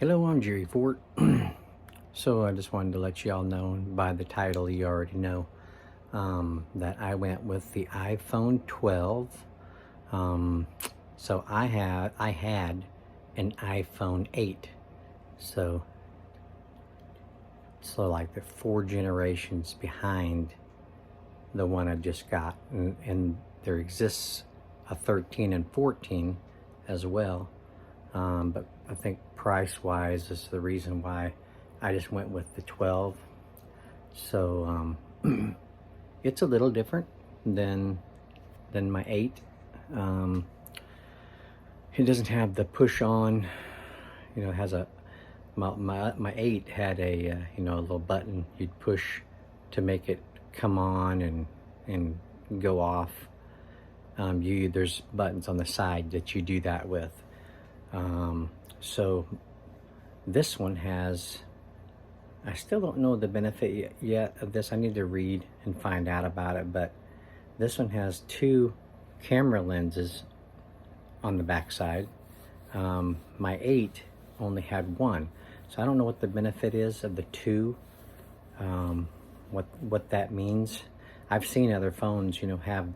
Hello, I'm Jerry Fort. So I just wanted to let y'all know, by the title you already know, that I went with the iPhone 12. Um, so I had an iPhone 8. So like the 4 generations behind the one I just got, and there exists a 13 and 14 as well. But I think price-wise is the reason why I just went with the 12. So it's a little different than my 8. Um, it doesn't have the push-on. It has a my 8 had a a little button you'd push to make it come on and go off. There's buttons on the side that you do that with. So this one has, I still don't know the benefit yet of this. I need to read and find out about it, but this one has 2 camera lenses on the back side. My 8 only had 1, so I don't know what the benefit is of the 2, what that means. I've seen other phones, have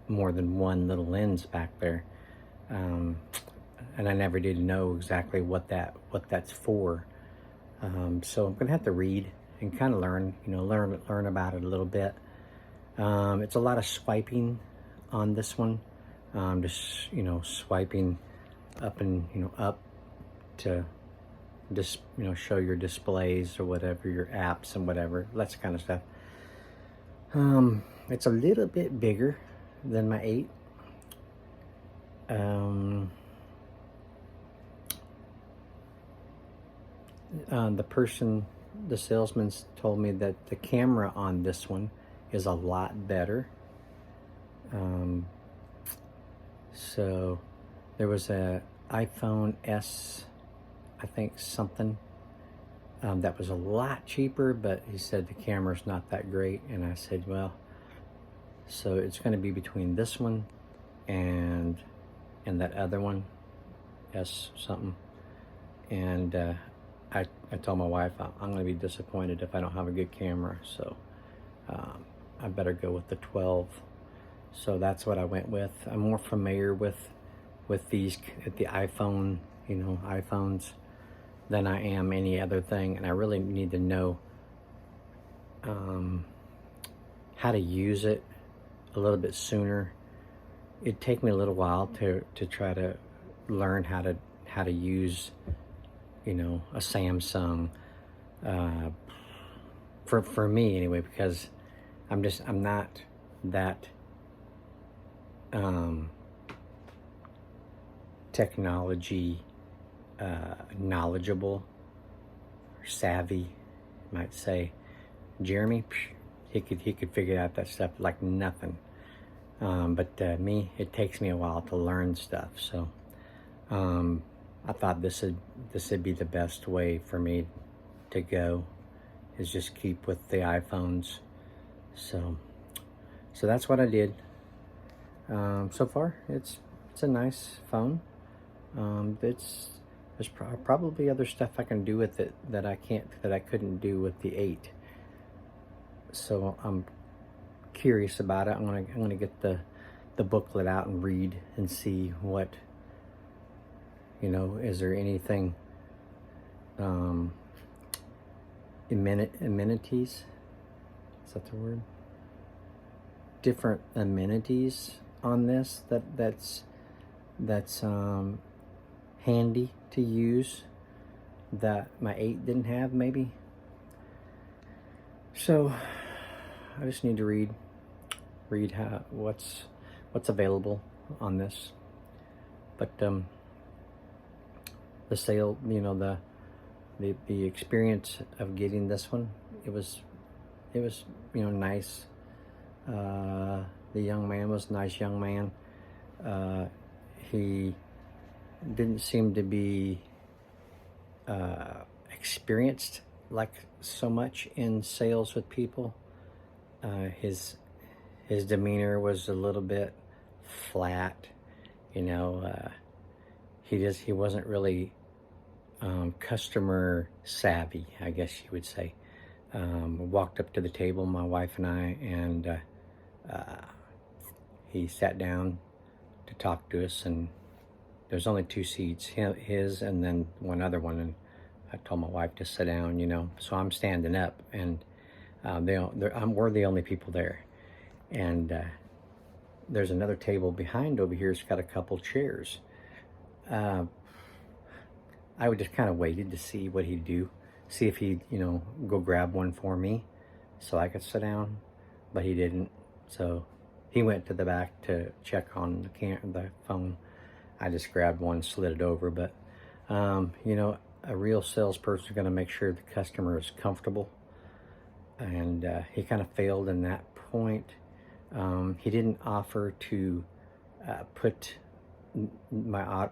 more than 1 little lens back there. And I never did know exactly what that's for. So I'm gonna have to read and kind of learn about it a little bit. It's a lot of swiping on this one. Just swiping up and up to just show your displays or whatever, your apps and whatever, that kind of stuff. It's a little bit bigger than my 8. The salesman told me that the camera on this one is a lot better. So there was a iPhone S, I think something, that was a lot cheaper, but he said the camera's not that great. And I said, well, so it's going to be between this one and that other one, S something. And I told my wife I'm going to be disappointed if I don't have a good camera, so I better go with the 12. So that's what I went with. I'm more familiar with these, the iPhone, iPhones, than I am any other thing, and I really need to know how to use it a little bit sooner. It'd take me a little while to try to learn how to use a Samsung, for me anyway, because I'm not that technology knowledgeable or savvy, you might say. Jeremy, he could figure out that stuff like nothing. But me, it takes me a while to learn stuff. So I thought this would be the best way for me to go, is just keep with the iPhones. So that's what I did. So far, it's a nice phone. There's probably other stuff I can do with it that I couldn't do with the 8. So I'm curious about it. I'm gonna get the booklet out and read and see what, is there anything, amenities, is that the word? Different amenities on this that's handy to use that my 8 didn't have, maybe. So I just need to read what's available on this. But the sale, the experience of getting this one, it was nice. The young man was a nice young man. He didn't seem to be experienced like so much in sales with people. His demeanor was a little bit flat. He wasn't really customer savvy, I guess you would say. Walked up to the table, my wife and I, and he sat down to talk to us, and there's only two seats, his and then one other one, and I told my wife to sit down, you know, so I'm standing up, and we're the only people there, and there's another table behind over here. It's got a couple chairs. I would just kind of waited to see what he'd do, see if he'd, you know, go grab one for me so I could sit down, but he didn't. So he went to the back to check on the phone. I just grabbed one, slid it over, but you know, a real salesperson is going to make sure the customer is comfortable, and he kind of failed in that point. He didn't offer to put my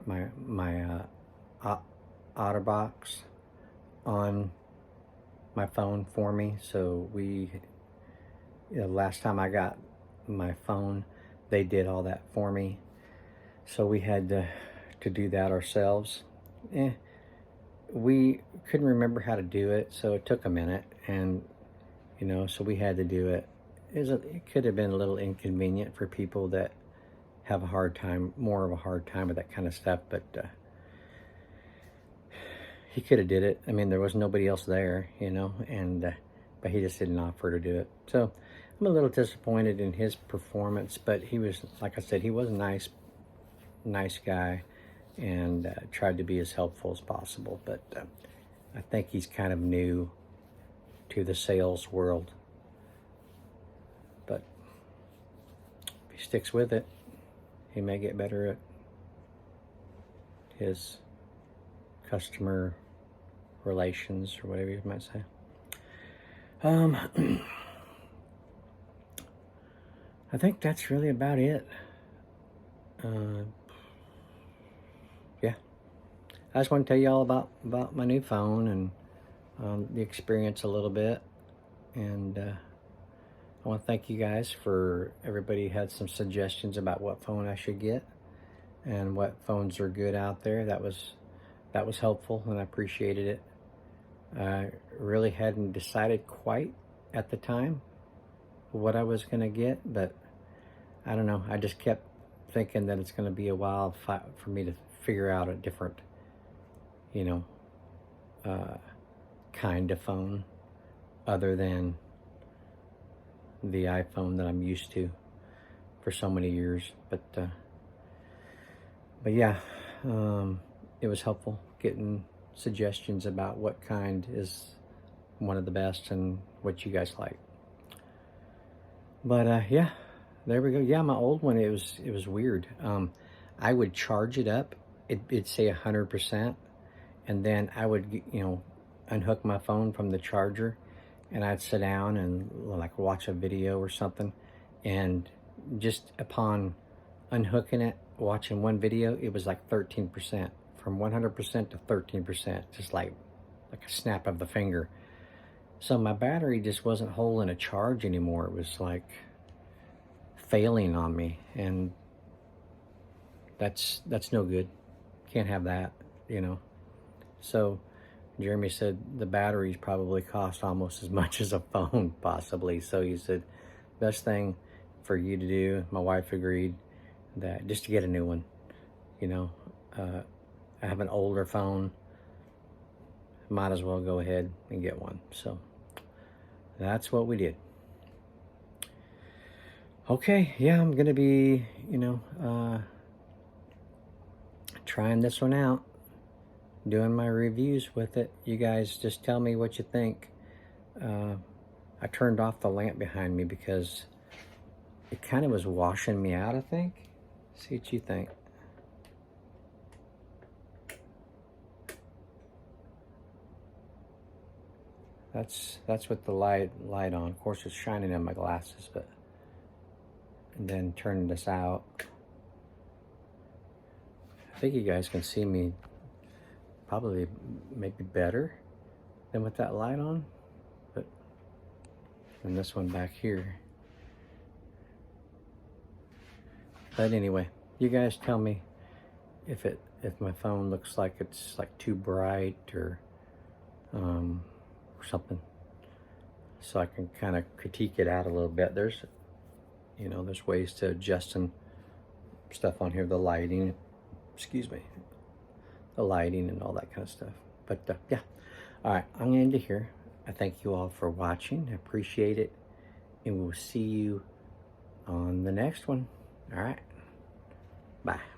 OtterBox on my phone for me. So last time I got my phone, they did all that for me. So we had to do that ourselves. We couldn't remember how to do it, so it took a minute, and you know, so we had to do it. It could have been a little inconvenient for people that have more of a hard time with that kind of stuff, but he could have did it. I mean, there was nobody else there, you know, and but he just didn't offer to do it. So I'm a little disappointed in his performance, but he was, like I said, he was a nice guy, and tried to be as helpful as possible. But I think he's kind of new to the sales world. But if he sticks with it, he may get better at his customer relations, or whatever you might say. I think that's really about it. Yeah, I just want to tell you all about my new phone and the experience a little bit, and I want to thank you guys for everybody had some suggestions about what phone I should get and what phones are good out there. That was helpful, and I appreciated it. I really hadn't decided quite at the time what I was going to get, but I don't know. I just kept thinking that it's going to be a while for me to figure out a different, you know, kind of phone other than the iPhone that I'm used to for so many years. But yeah, it was helpful getting suggestions about what kind is one of the best and what you guys like. But yeah, there we go. Yeah, my old one, it was weird. I would charge it up. It'd say 100%, and then I would, you know, unhook my phone from the charger, and I'd sit down and like watch a video or something, and just upon unhooking it, watching one video, it was like 13%, from 100% to 13%, just like a snap of the finger. So my battery just wasn't holding a charge anymore. It was like failing on me, and that's no good. Can't have that, you know. So Jeremy said the batteries probably cost almost as much as a phone, possibly. So he said, best thing for you to do, my wife agreed, that just to get a new one. You know, I have an older phone, might as well go ahead and get one. So that's what we did. Okay, yeah, I'm gonna be, you know, trying this one out, doing my reviews with it. You guys just tell me what you think. I turned off the lamp behind me because it kind of was washing me out, I think. See what you think. That's with the light on. Of course, it's shining in my glasses, but and then turning this out. I think you guys can see me probably maybe better than with that light on, but and this one back here. But anyway, you guys tell me if if my phone looks like it's like too bright or something, so I can kind of critique it out a little bit. There's, you know, there's ways to adjust and stuff on here, the lighting, excuse me, the lighting and all that kind of stuff. But yeah, all right, I'm gonna end it here. I thank you all for watching. I appreciate it, and we'll see you on the next one. All right, bye.